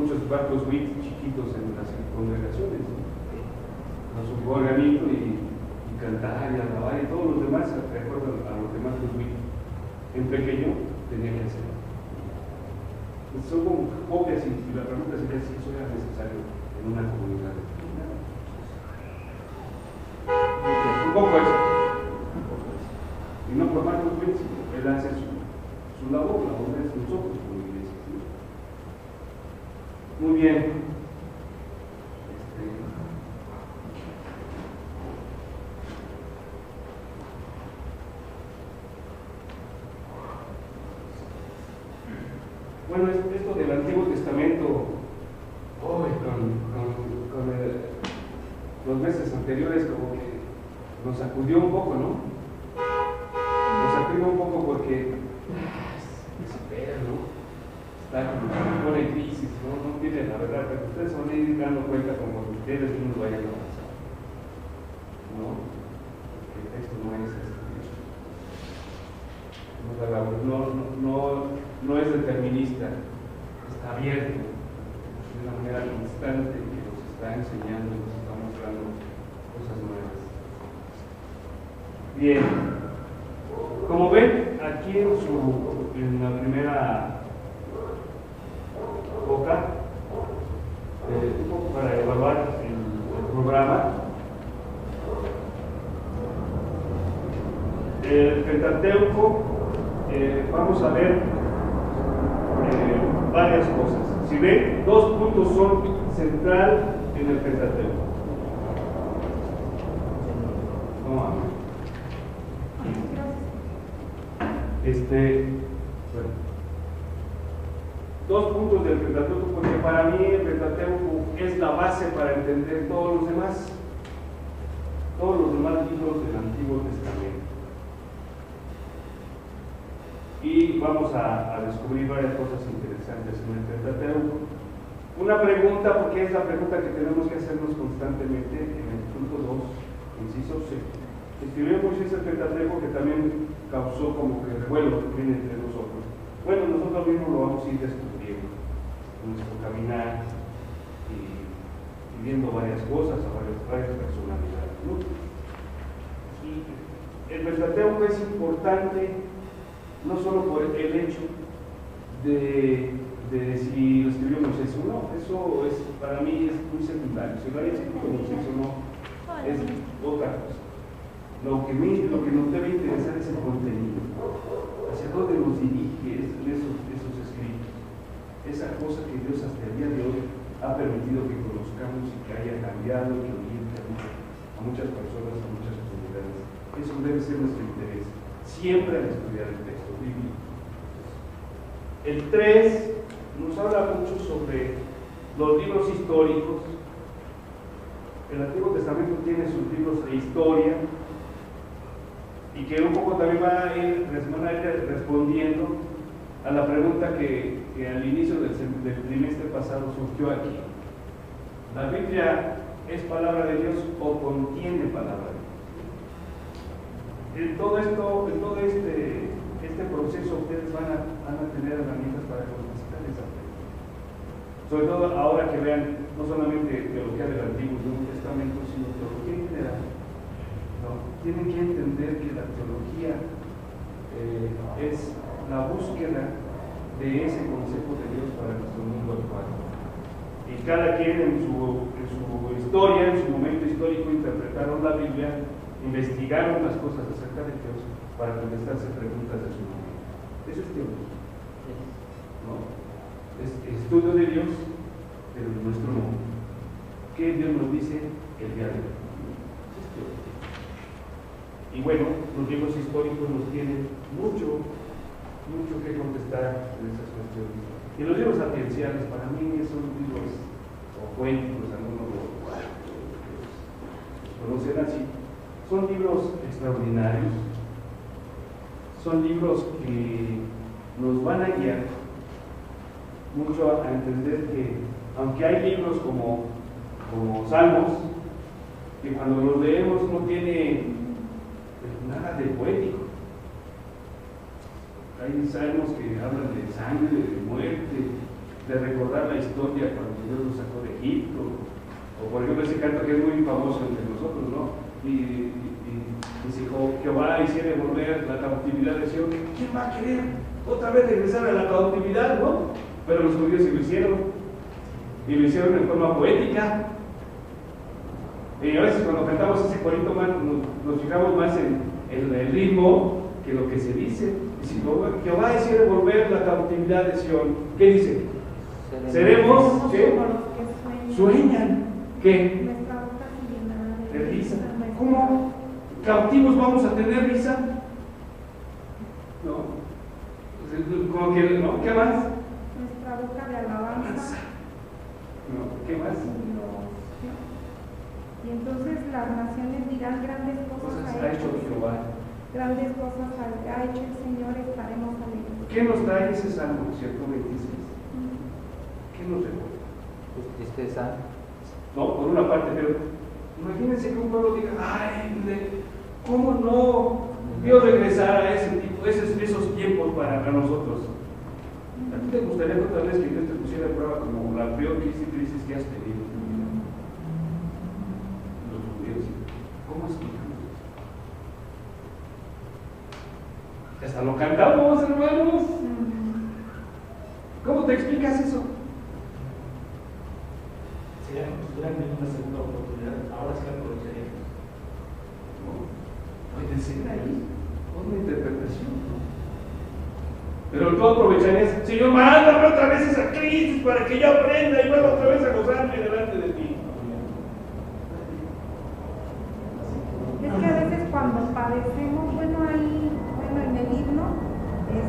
muchos barcos WIT chiquitos en las congregaciones, ¿no? Con su organito y cantar y alabar y todos los demás, de acuerdo a los demás los WIT. En pequeño tenía que hacerlo. Son como copias y la pregunta sería si eso era necesario en una comunidad determinada. Un poco eso. Y no por Marcos Witt, él hace su labor, la obra es nosotros como iglesia. ¿Sí? Muy bien. Bueno, esto del Antiguo Testamento, con los meses anteriores, como que nos sacudió un poco, ¿no? Nos sacudió un poco porque desespera, ¿no? Está como en crisis, ¿no? No tiene la verdad, pero ustedes van a ir dando cuenta como ustedes mismos vayan avanzando, ¿no? Porque el texto no es no es determinista, está abierto de una manera constante que nos está enseñando, nos está mostrando cosas nuevas. Bien, como ven aquí en la primera hoja, un poco para evaluar el programa, el Pentateuco, vamos a ver varias cosas. Si ven, 2 puntos son central en el Pentateuco. Bueno, 2 puntos del Pentateuco, porque para mí el Pentateuco es la base para entender todos los demás libros del Antiguo Testamento. Y vamos a descubrir varias cosas interesantes en el Pentateuco. Una pregunta, porque es la pregunta que tenemos que hacernos constantemente en el punto 2, inciso C. Escribió Moisés el Pentateuco, que también causó como que revuelo también entre nosotros. Bueno, nosotros mismos lo vamos a ir descubriendo en nuestro caminar y viendo varias cosas a varias personalidades, ¿no? Y el Pentateuco es importante no solo por el hecho de si lo escribió Moisés o no, eso para mí es muy secundario. Si lo haya escrito Moisés o no, es otra cosa. Lo que nos debe interesar es el contenido, hacia dónde nos dirige esos escritos, esa cosa que Dios hasta el día de hoy ha permitido que conozcamos y que haya cambiado y que oriente a muchas personas, a muchas comunidades. Eso debe ser nuestro interés, siempre al estudiar el texto bíblico. El 3 nos habla mucho sobre los libros históricos. El Antiguo Testamento tiene sus libros de historia y que un poco también van a ir respondiendo a la pregunta que al inicio del trimestre pasado surgió aquí. ¿La Biblia es palabra de Dios o contiene palabra de Dios? En todo este proceso ustedes van a tener herramientas para contestar esa pregunta. Sobre todo ahora que vean no solamente teología del Antiguo y Nuevo Testamento, sino teología en general. ¿No? Tienen que entender que la teología es la búsqueda de ese consejo de Dios para nuestro mundo actual. Y cada quien en su historia, en su momento histórico, interpretaron la Biblia, investigaron las cosas acerca de Dios para contestarse preguntas de su momento. Eso es teología, ¿no? Es estudio de Dios, pero de nuestro mundo. ¿Qué Dios nos dice el día de hoy? Eso es teología. Y bueno, los libros históricos nos tienen mucho que contestar en esas cuestiones. Y los libros sapienciales, para mí, son libros o cuentos, algunos los conocen así. Son libros extraordinarios, son libros que nos van a guiar mucho a entender que, aunque hay libros como Salmos, que cuando los leemos no tiene nada de poético. Hay salmos que hablan de sangre, de muerte, de recordar la historia cuando Dios nos sacó de Egipto, o por ejemplo ese canto que es muy famoso entre nosotros, ¿no? Y si Jehová hiciera volver la cautividad de Sion, ¿quién va a querer otra vez regresar a la cautividad, no? Pero los judíos sí lo hicieron, y lo hicieron en forma poética. Y a veces cuando cantamos ese corito más, nos fijamos más en el ritmo que lo que se dice. Y si Jehová hiciera volver la cautividad de Sion, ¿qué dice? Seremos, ¿qué? Sueñan, ¿qué? De risa. ¿Cómo cautivos vamos a tener risa? No. Como que, ¿no? ¿Qué más? Nuestra boca de alabanza. No, ¿qué más? Y entonces las naciones dirán: grandes cosas ha hecho Jehová. Grandes cosas ha hecho el Señor, estaremos alegres. ¿Qué nos trae ese Salmo 126? ¿Qué nos recuerda? Tristeza. No, por una parte, pero imagínense que un pueblo diga: ay, ¿cómo no? Dios regresara a ese tipo, esos tiempos para nosotros. ¿A ti te gustaría que otra vez que Dios te pusiera a prueba como la peor crisis que has tenido? Los judíos, ¿cómo explicamos eso? Hasta lo cantamos, hermanos. ¿Cómo te explicas eso? Si nos hubieran tenido una segunda oportunidad, ahora sí la aprovecharíamos. Puede ser ahí, una interpretación. Pero tú aprovecharías: Señor, mándame otra vez esa crisis para que yo aprenda y vuelva otra vez a gozarme delante de ti. Es que a veces cuando padecemos, en el himno, es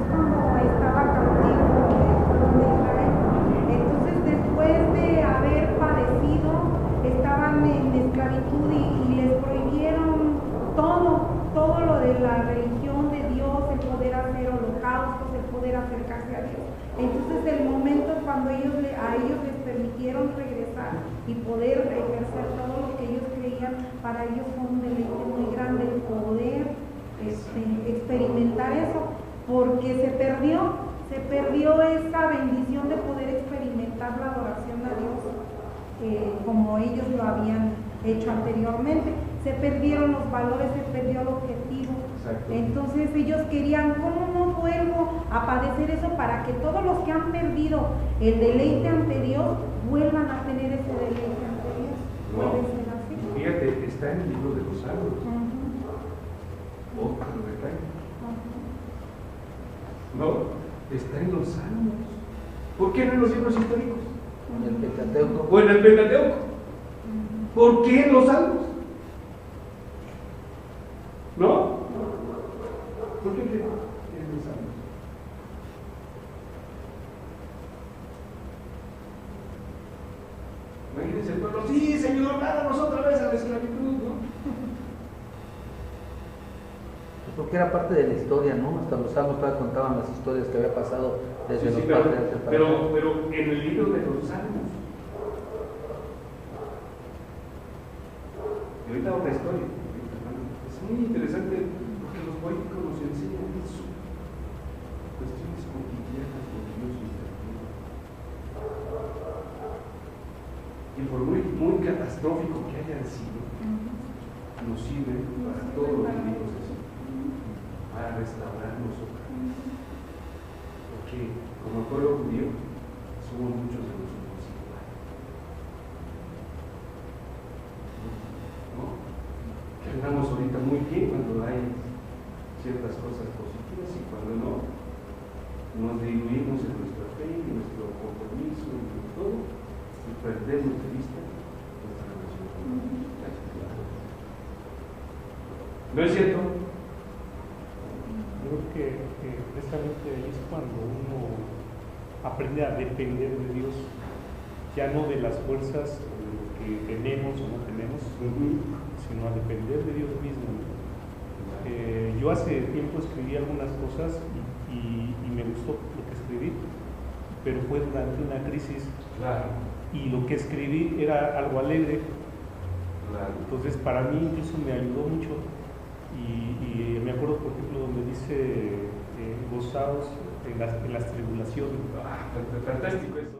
cuando estaba cautivo el pueblo de Israel. Entonces, después de haber padecido, estaban en esclavitud y les prohibieron todo lo de la religión de Dios, el poder hacer holocaustos, el poder acercarse a Dios. Entonces, el momento cuando a ellos les permitieron regresar y poder ejercer todo lo que ellos creían, para ellos fue un deleite muy grande el poder experimentar eso, porque se perdió esa bendición de poder experimentar la adoración a Dios como ellos lo habían hecho anteriormente. Se perdieron los valores, se perdió el objetivo. Exacto. Entonces ellos querían: ¿cómo no vuelvo a padecer eso? Para que todos los que han perdido el deleite ante Dios vuelvan a tener ese deleite ante Dios. No. Puede ser así. Fíjate, está en el libro de los Salmos. No, está en los Salmos. ¿Por qué no en los libros históricos? En el Pentateuco. O en el Pentateuco. ¿Por qué en los Salmos? ¿No? ¿Por qué en los Salmos? Imagínense el pueblo: sí, Señor, mándanos otra vez a la esclavitud, ¿no? Porque era parte de la historia, ¿no? Hasta los salmos contaban las historias que había pasado desde Sí, los pero padres. en el libro de los Salmos. Y ahorita otra historia. Es muy interesante porque los poéticos nos enseñan eso. Cuestiones cotidianas con Dios intervino. Y por muy catastrófico que hayan sido, nos sirven para todos los libros así, para restaurarnos otra vez. Porque como el pueblo judío, somos muchos de nosotros igual. ¿No? Que andamos ahorita muy bien cuando hay ciertas cosas positivas, y cuando no, nos diluimos en nuestra fe, en nuestro compromiso, en todo, y perdemos de vista nuestra relación con Dios. ¿No es cierto? Yo creo que precisamente ahí es cuando uno aprende a depender de Dios, ya no de las fuerzas o de lo que tenemos o no tenemos, sino a depender de Dios mismo. Yo hace tiempo escribí algunas cosas y me gustó lo que escribí, pero fue durante una crisis. Claro. Y lo que escribí era algo alegre. Claro. Entonces para mí eso me ayudó mucho. Y me acuerdo, por ejemplo, donde dice: gozaos en las tribulaciones. Fantástico eso.